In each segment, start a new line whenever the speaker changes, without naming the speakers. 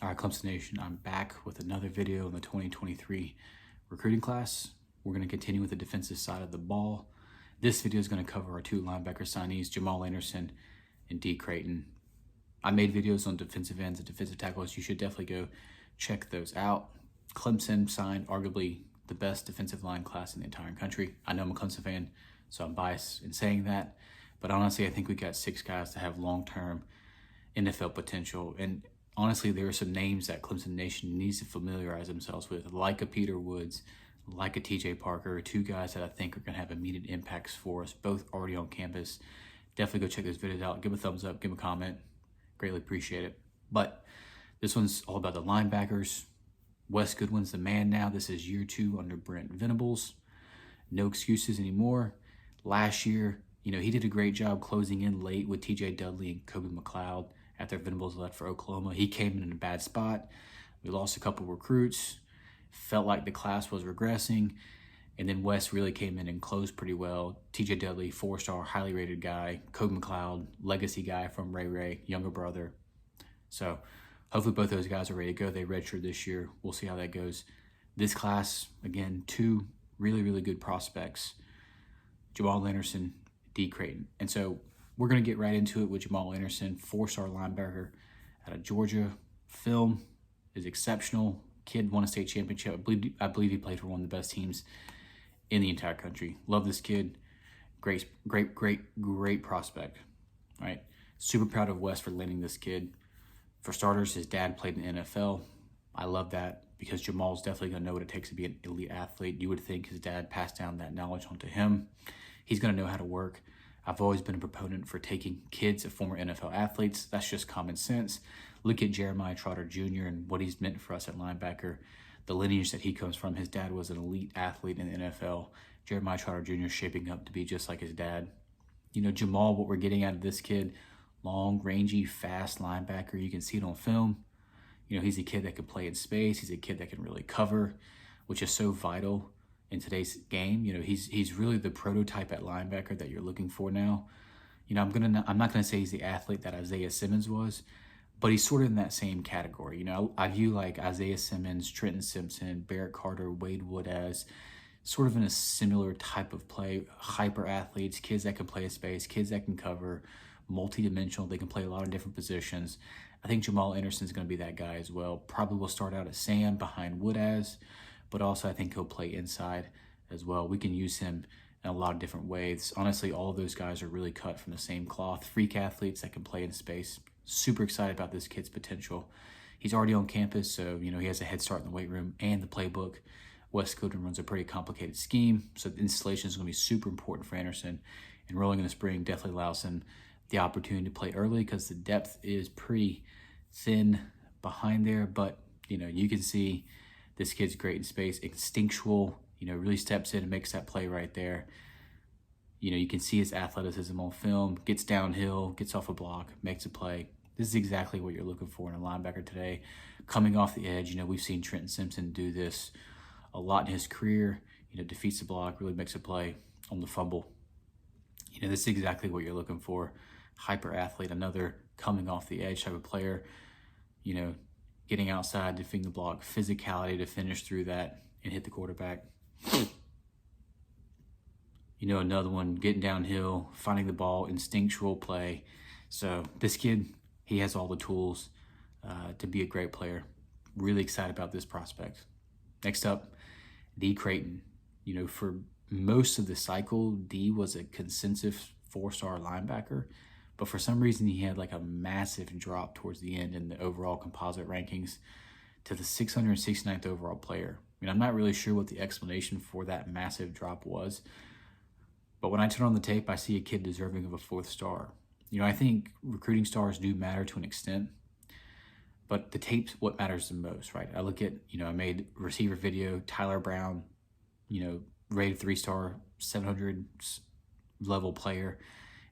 All right, Clemson Nation, I'm back with another video in the 2023 recruiting class. We're going to continue with the defensive side of the ball. This video is going to cover our two linebacker signees, Jamal Anderson and Dee Crayton. I made videos on defensive ends and defensive tackles. You should definitely go check those out. Clemson signed arguably the best defensive line class in the entire country. I know I'm a Clemson fan, so I'm biased in saying that. But honestly, I think we got 6 guys that have long-term NFL potential. And honestly, there are some names that Clemson Nation needs to familiarize themselves with, like a Peter Woods, like a TJ Parker, 2 guys that I think are going to have immediate impacts for us, both already on campus. Definitely go check those videos out. Give a thumbs up, give a comment. Greatly appreciate it. But this one's all about the linebackers. Wes Goodwin's the man now. This is year 2 under Brent Venables. No excuses anymore. Last year, he did a great job closing in late with TJ Dudley and Kobe McCloud after Venables left for Oklahoma. He came in a bad spot. We lost a couple recruits. Felt like the class was regressing. And then Wes really came in and closed pretty well. TJ Dudley, 4-star, highly rated guy. Kobe McCloud, legacy guy from Ray, younger brother. So hopefully both those guys are ready to go. They redshirted this year. We'll see how that goes. This class, again, 2 really, really good prospects. Jamal Anderson, Dee Crayton. And so we're going to get right into it with Jamal Anderson, 4-star linebacker out of Georgia. Film is exceptional. Kid won a state championship. I believe he played for one of the best teams in the entire country. Love this kid. Great prospect. All right. Super proud of Wes for landing this kid. For starters, his dad played in the NFL. I love that because Jamal's definitely going to know what it takes to be an elite athlete. You would think his dad passed down that knowledge onto him. He's going to know how to work. I've always been a proponent for taking kids of former NFL athletes. That's just common sense. Look at Jeremiah Trotter Jr. and what he's meant for us at linebacker. The lineage that he comes from, his dad was an elite athlete in the NFL. Jeremiah Trotter Jr. is shaping up to be just like his dad. Jamal, what we're getting out of this kid, long, rangy, fast linebacker. You can see it on film. He's a kid that can play in space. He's a kid that can really cover, which is so vital in today's game. He's really the prototype at linebacker that you're looking for now. I'm not gonna say he's the athlete that Isaiah Simmons was, but he's sort of in that same category. I view like Isaiah Simmons, Trenton Simpson, Barrett Carter, Wade Woodaz, sort of in a similar type of play. Hyper athletes, kids that can play in space, kids that can cover, multi-dimensional. They can play a lot of different positions. I think Jamal Anderson is going to be that guy as well. Probably will start out as Sam behind Woodaz, but also I think he'll play inside as well. We can use him in a lot of different ways. Honestly, all of those guys are really cut from the same cloth. Freak athletes that can play in space. Super excited about this kid's potential. He's already on campus, so he has a head start in the weight room and the playbook. Wes Goodwin runs a pretty complicated scheme, so the installation is going to be super important for Anderson. Enrolling in the spring definitely allows him the opportunity to play early because the depth is pretty thin behind there, but you can see this kid's great in space, instinctual, really steps in and makes that play right there. You can see his athleticism on film, gets downhill, gets off a block, makes a play. This is exactly what you're looking for in a linebacker today. Coming off the edge, we've seen Trenton Simpson do this a lot in his career, defeats the block, really makes a play on the fumble. This is exactly what you're looking for. Hyper athlete, another coming off the edge type of player, getting outside, defeating the block, physicality to finish through that and hit the quarterback. Another one getting downhill, finding the ball, instinctual play. So this kid, he has all the tools to be a great player. Really excited about this prospect. Next up, Dee Crayton. For most of the cycle, Dee was a consensus 4-star linebacker, but for some reason he had like a massive drop towards the end in the overall composite rankings to the 669th overall player. I'm not really sure what the explanation for that massive drop was, but when I turn on the tape, I see a kid deserving of a 4th star. I think recruiting stars do matter to an extent, but the tape's what matters the most, right? I look at, I made receiver video, Tyler Brown, rated 3-star, 700 level player,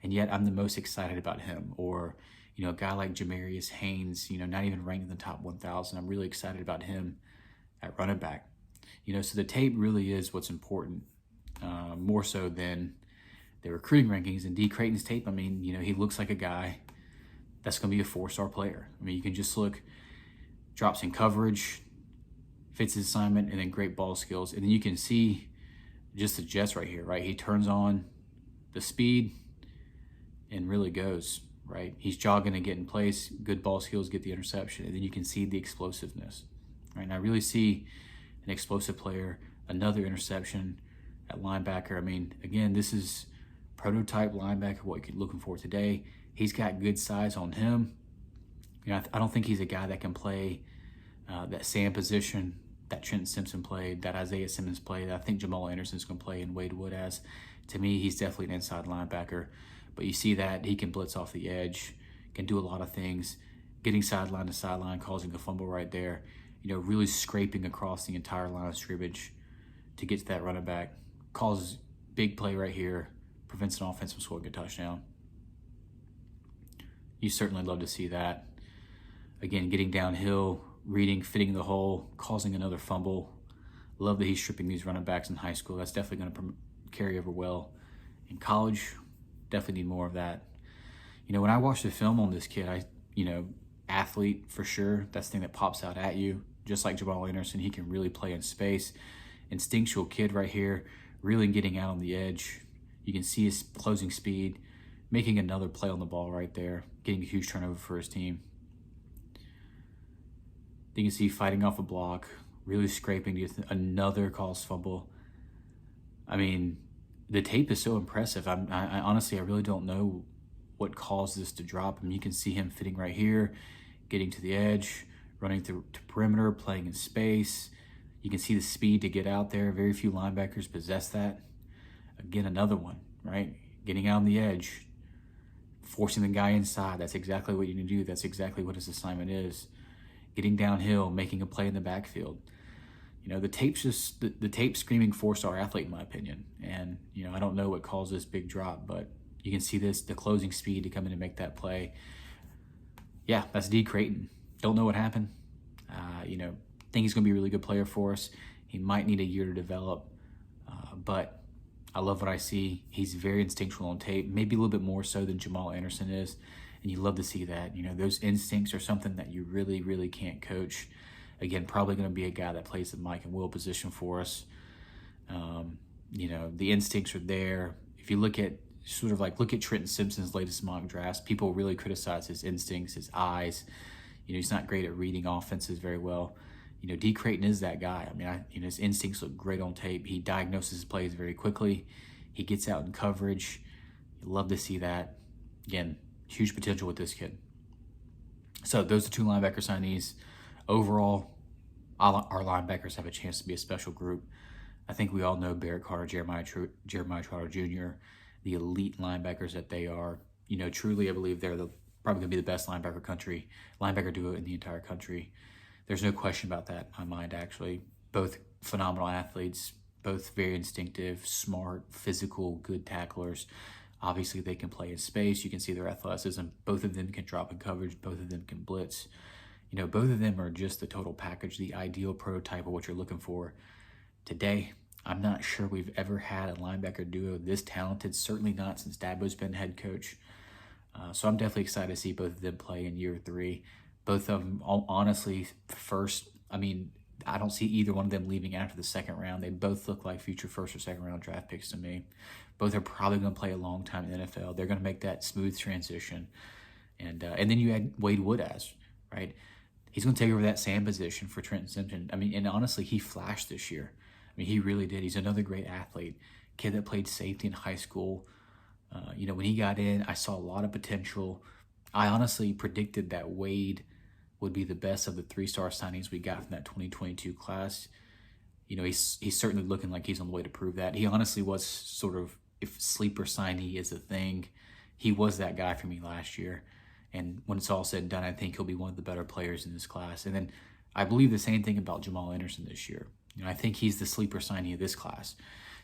and yet I'm the most excited about him. Or, a guy like Jamarius Haynes, not even ranked in the top 1,000. I'm really excited about him at running back. So the tape really is what's important, more so than the recruiting rankings. And Dee Crayton's tape, he looks like a guy that's going to be a 4-star player. You can just look drops in coverage, fits his assignment, and then great ball skills. And then you can see just the jets right here, right? He turns on the speed and really goes, right? He's jogging and getting in place, good ball skills, get the interception, and then you can see the explosiveness, right? And I really see an explosive player, another interception at linebacker. I mean, again, this is prototype linebacker, what you're looking for today. He's got good size on him. You know, I don't think he's a guy that can play that Sam position that Trenton Simpson played, that Isaiah Simmons played, that I think Jamal Anderson is going to play in Wade Woodaz. To me, he's definitely an inside linebacker. But you see that he can blitz off the edge, can do a lot of things, getting sideline to sideline, causing a fumble right there, you know, really scraping across the entire line of scrimmage to get to that running back, causes big play right here, prevents an offense from scoring a touchdown. You certainly love to see that. Again, getting downhill, reading, fitting the hole, causing another fumble. Love that he's stripping these running backs in high school. That's definitely going to carry over well in college. Definitely need more of that. You know, when I watch the film on this kid, athlete for sure. That's the thing that pops out at you. Just like Jamal Anderson, he can really play in space. Instinctual kid right here, really getting out on the edge. You can see his closing speed, making another play on the ball right there, getting a huge turnover for his team. You can see fighting off a block, really scraping to get another caused fumble. I mean, the tape is so impressive. I honestly, I really don't know what caused this to drop. I mean, you can see him fitting right here, getting to the edge, running through to perimeter, playing in space. You can see the speed to get out there. Very few linebackers possess that. Again, another one, right? Getting out on the edge, forcing the guy inside. That's exactly what you need to do. That's exactly what his assignment is. Getting downhill, making a play in the backfield. You know, the tape's just the tape's screaming 4-star athlete in my opinion. And, you know, I don't know what caused this big drop, but you can see the closing speed to come in and make that play. Yeah, that's Dee Crayton. Don't know what happened. Think he's going to be a really good player for us. He might need a year to develop, but I love what I see. He's very instinctual on tape, maybe a little bit more so than Jamal Anderson is. And you love to see that. You know, those instincts are something that you really, really can't coach. Again, probably going to be a guy that plays the Mike and Will position for us. The instincts are there. If you look at Trenton Simpson's latest mock drafts, people really criticize his instincts, his eyes. You know, he's not great at reading offenses very well. You know, Dee Crayton is that guy. I mean, his instincts look great on tape. He diagnoses plays very quickly. He gets out in coverage. You love to see that. Again, huge potential with this kid. So those are two linebacker signees. Overall, our linebackers have a chance to be a special group. I think we all know Barrett Carter, Jeremiah Trotter Jr., the elite linebackers that they are. You know, truly, I believe they're probably going to be the best linebacker duo in the entire country. There's no question about that in my mind, actually. Both phenomenal athletes, both very instinctive, smart, physical, good tacklers. Obviously, they can play in space. You can see their athleticism. Both of them can drop in coverage. Both of them can blitz. You know, both of them are just the total package, the ideal prototype of what you're looking for. Today, I'm not sure we've ever had a linebacker duo this talented, certainly not since Dabo's been head coach. So I'm definitely excited to see both of them play in year 3. Both of them, honestly, I don't see either one of them leaving after the second round. They both look like future first or second round draft picks to me. Both are probably going to play a long time in the NFL. They're going to make that smooth transition. And then you add Wade Woodaz, right? He's going to take over that Sam position for Trenton Simpson. I mean, and honestly, he flashed this year. I mean, he really did. He's another great athlete, kid that played safety in high school. When he got in, I saw a lot of potential. I honestly predicted that Wade would be the best of the 3-star signings we got from that 2022 class. You know, he's certainly looking like he's on the way to prove that. He honestly was sort of, if sleeper signee is a thing, he was that guy for me last year. And when it's all said and done, I think he'll be one of the better players in this class. And then I believe the same thing about Jamal Anderson this year. You know, I think he's the sleeper signee of this class.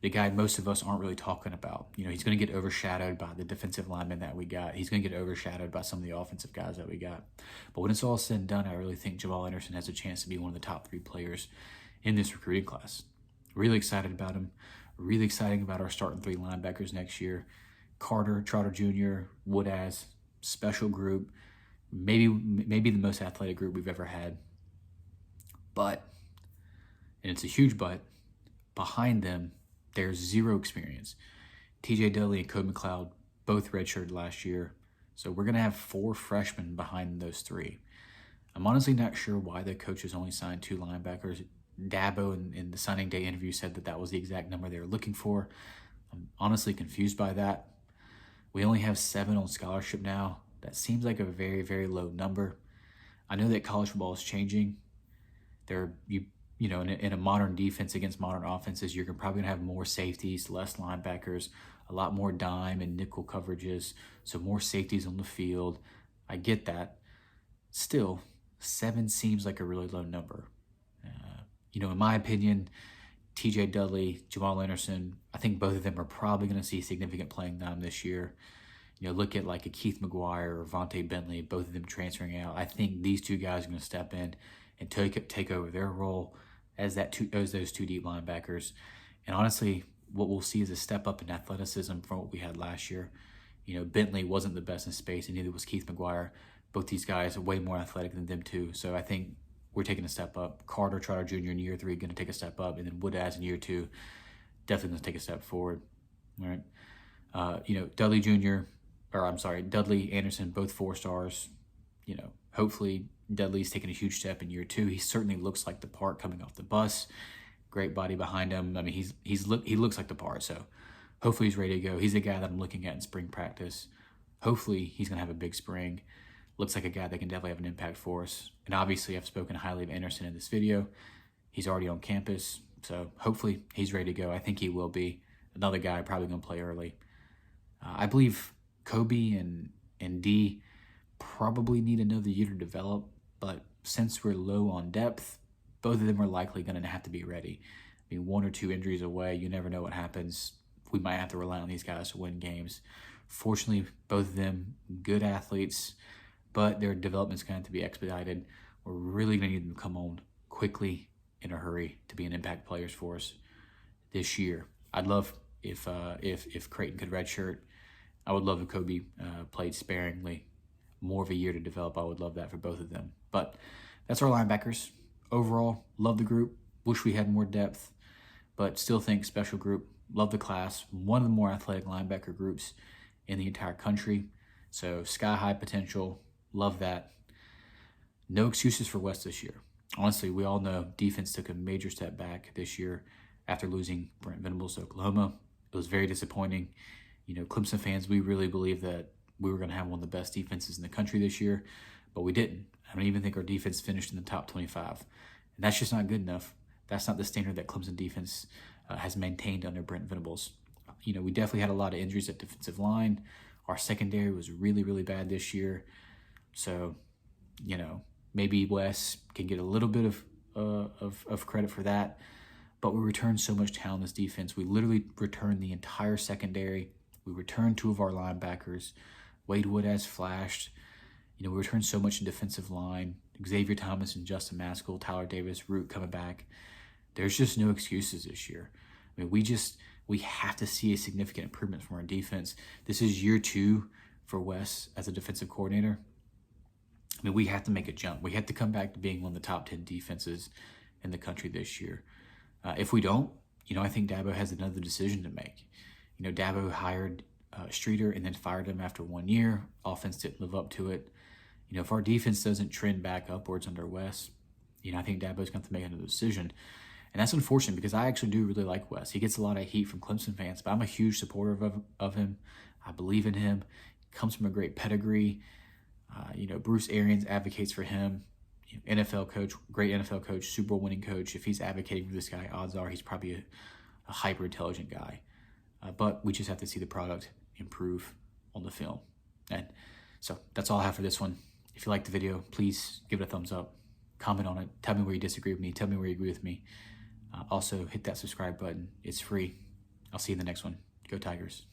The guy most of us aren't really talking about. You know, he's going to get overshadowed by the defensive linemen that we got. He's going to get overshadowed by some of the offensive guys that we got. But when it's all said and done, I really think Jamal Anderson has a chance to be one of the top 3 players in this recruiting class. Really excited about him. Really exciting about our starting 3 linebackers next year. Carter, Trotter Jr., Woodaz, special group. Maybe the most athletic group we've ever had. But, and it's a huge but, behind them, there's zero experience. TJ Dudley and Code McCloud both redshirted last year. So we're going to have 4 freshmen behind those 3. I'm honestly not sure why the coaches only signed 2 linebackers. Dabo in the signing day interview said that was the exact number they were looking for. I'm honestly confused by that. We only have 7 on scholarship now. That seems like a very, very low number. I know that college football is changing. You know, in a modern defense against modern offenses, you're probably gonna have more safeties, less linebackers, a lot more dime and nickel coverages, so more safeties on the field. I get that. Still, 7 seems like a really low number. You know, in my opinion, TJ Dudley, Jamal Anderson, I think both of them are probably going to see significant playing time this year. You know, look at like a Keith McGuire or Vontae Bentley, both of them transferring out. I think these 2 guys are going to step in and take over their role as those 2 deep linebackers. And honestly, what we'll see is a step up in athleticism from what we had last year. You know, Bentley wasn't the best in space, and neither was Keith McGuire. Both these guys are way more athletic than them too. So I think we're taking a step up. Carter, Trotter Jr. in year 3 going to take a step up, and then Woodaz in year 2 definitely going to take a step forward. All right. You know, Dudley, Anderson, both 4 stars. You know, hopefully Dudley's taking a huge step in year 2. He certainly looks like the part coming off the bus. Great body behind him. I mean, he looks like the part. So hopefully he's ready to go. He's a guy that I'm looking at in spring practice. Hopefully he's going to have a big spring. Looks like a guy that can definitely have an impact for us. And obviously I've spoken highly of Anderson in this video. He's already on campus, so hopefully he's ready to go. I think he will be. Another guy probably going to play early. I believe Kobe and Dee probably need another year to develop, but since we're low on depth, both of them are likely going to have to be ready. I mean, 1 or 2 injuries away, you never know what happens. We might have to rely on these guys to win games. Fortunately, both of them good athletes, but their development's going to have to be expedited. We're really going to need them to come on quickly in a hurry to be an impact players for us this year. I'd love if Crayton could redshirt. I would love if Kobe played sparingly. More of a year to develop. I would love that for both of them. But that's our linebackers. Overall, love the group. Wish we had more depth, but still think special group. Love the class. One of the more athletic linebacker groups in the entire country. So sky high potential. Love that. No excuses for Wes this year. Honestly, we all know defense took a major step back this year after losing Brent Venables to Oklahoma. It was very disappointing. You know, Clemson fans, we really believed that we were going to have one of the best defenses in the country this year, but we didn't. I don't even think our defense finished in the top 25. And that's just not good enough. That's not the standard that Clemson defense has maintained under Brent Venables. You know, we definitely had a lot of injuries at defensive line. Our secondary was really, really bad this year. So, you know, maybe Wes can get a little bit of credit for that. But we returned so much talent in this defense. We literally returned the entire secondary. We returned 2 of our linebackers. Wade Woodaz flashed. You know, we returned so much in defensive line. Xavier Thomas and Justin Maskell, Tyler Davis, Root coming back. There's just no excuses this year. I mean, we have to see a significant improvement from our defense. This is year 2 for Wes as a defensive coordinator. I mean, we have to make a jump. We have to come back to being one of the top 10 defenses in the country this year. If we don't, you know, I think Dabo has another decision to make. You know, Dabo hired Streeter and then fired him after 1 year. Offense didn't live up to it. You know, if our defense doesn't trend back upwards under Wes, you know, I think Dabo's going to make another decision. And that's unfortunate because I actually do really like Wes. He gets a lot of heat from Clemson fans, but I'm a huge supporter of him. I believe in him. He comes from a great pedigree. You know, Bruce Arians advocates for him. You know, NFL coach, great NFL coach, Super Bowl winning coach. If he's advocating for this guy, odds are he's probably a hyper intelligent guy. But we just have to see the product improve on the film. And so that's all I have for this one. If you liked the video, please give it a thumbs up. Comment on it. Tell me where you disagree with me. Tell me where you agree with me. Also, hit that subscribe button. It's free. I'll see you in the next one. Go Tigers.